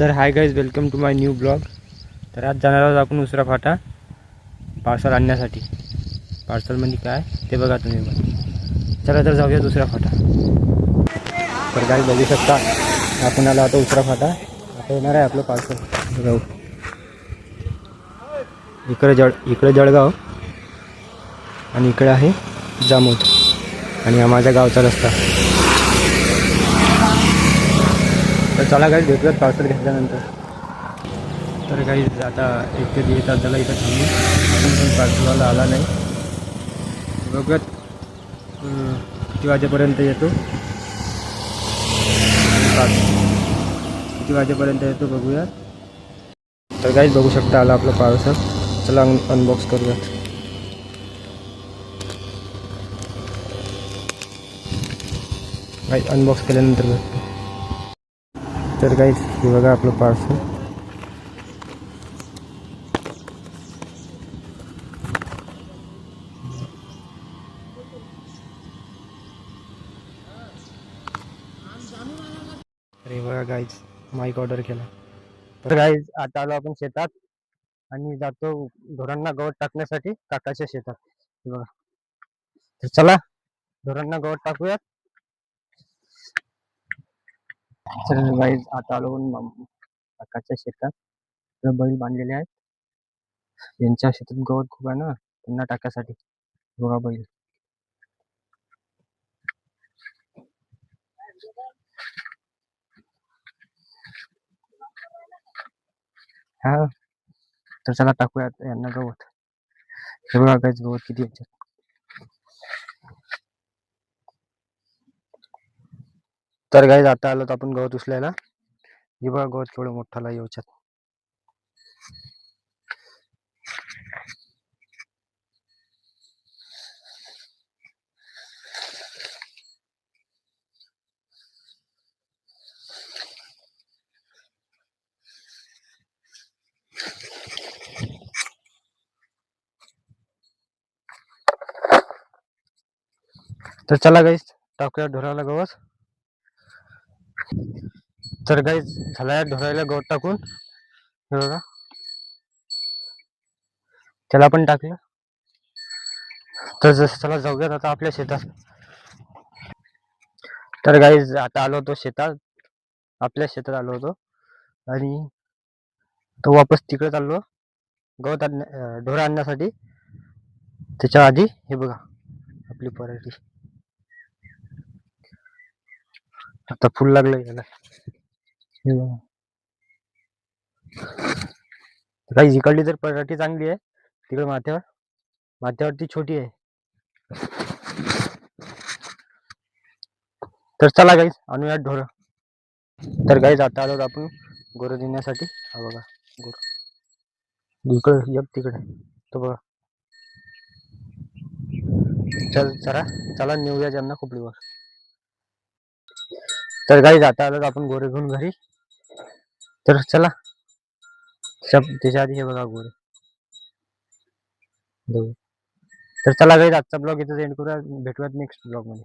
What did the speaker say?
तर hi guys, welcome to my new blog. तर आज जाणार आहोत आपण उसरा फाटा पार्सल आणण्यासाठी. पार्सल म्हणजे काय ते बघा तुम्ही पण. चला तर जाऊया उसरा फाटा. तर गाईज बघू शकता आपण आला आता उसरा फाटा. आता येणार आहे आपलं पार्सल. जाऊ इकडे जळगाव आणि इकडे आहे जामोद आणि हा माझ्या गावचा रस्ता. तर चला गाईज भेटूयात पार्सल घेतल्यानंतर. तर काही आता 1 ते 1.5 तासाला इथं थांबू. अजून पण पार्सलवाला आला नाही. बघूयात किती वाजेपर्यंत येतो. किती वाजेपर्यंत येतो बघूयात. तर काहीच बघू शकता आला आपलं पार्सल. चला अनबॉक्स करूयात. काही अनबॉक्स केल्यानंतर भेटतो. तर काही हे बघा आपलं पार्सल. अरे बघा गाईज, माईक ऑर्डर केला. तर गाईज आता आलो आपण शेतात आणि जातो ढोरांना गवत टाकण्यासाठी काकाच्या शेतात. बघा, तर चला ढोरांना गवत टाकूयात. तर गाईज आता आलो काकाच्या शेतात. बैल बांधलेले आहेत. यांच्या शेतात गवत खूप आहे ना, त्यांना टाकायसाठी. बघा बैल. हा, तर चला टाकूयात यांना गवत. हे बघा गाईज गवत किती याच्यात. तर गाईज आता आलो आपण गवत उचलायला. हे बघा गवत केवढं मोठाला याच्यात. तर चला गाईज टाकूया ढोराला गवत. तर गाईज झाला ढोराला गवत टाकून. हे बघा त्याला पण टाकलं. तर जसं चला जाऊयात आता आपल्या शेतात. तर गाईज आता आलो होतो शेतात. आपल्या शेतात आलो होतो आणि तो वापस तिकडे चाललो गवत ढोर आणण्यासाठी. त्याच्या आधी हे बघा आपली पराठी. आता फुल लागलं याला. हे बघा काही इकडली जर पराठी चांगली आहे, तिकडे माथ्यावरती छोटी आहे. तर चला गाईज आणूयात ढोर. तर गाईज आता आलो आपण गोरं देण्यासाठी. हा बघा गोर इकडे एक तिकडे तो बघा. चला नेऊया ज्यांना खोपडीवर. तर गाईज आता आलो आपण गोरे घेऊन घरी. तर चला त्याच्या आधी हे बघा गोरे. तर चला गाईज आजचा ब्लॉग इथं एंड करूया. भेटूयात नेक्स्ट ब्लॉग मध्ये.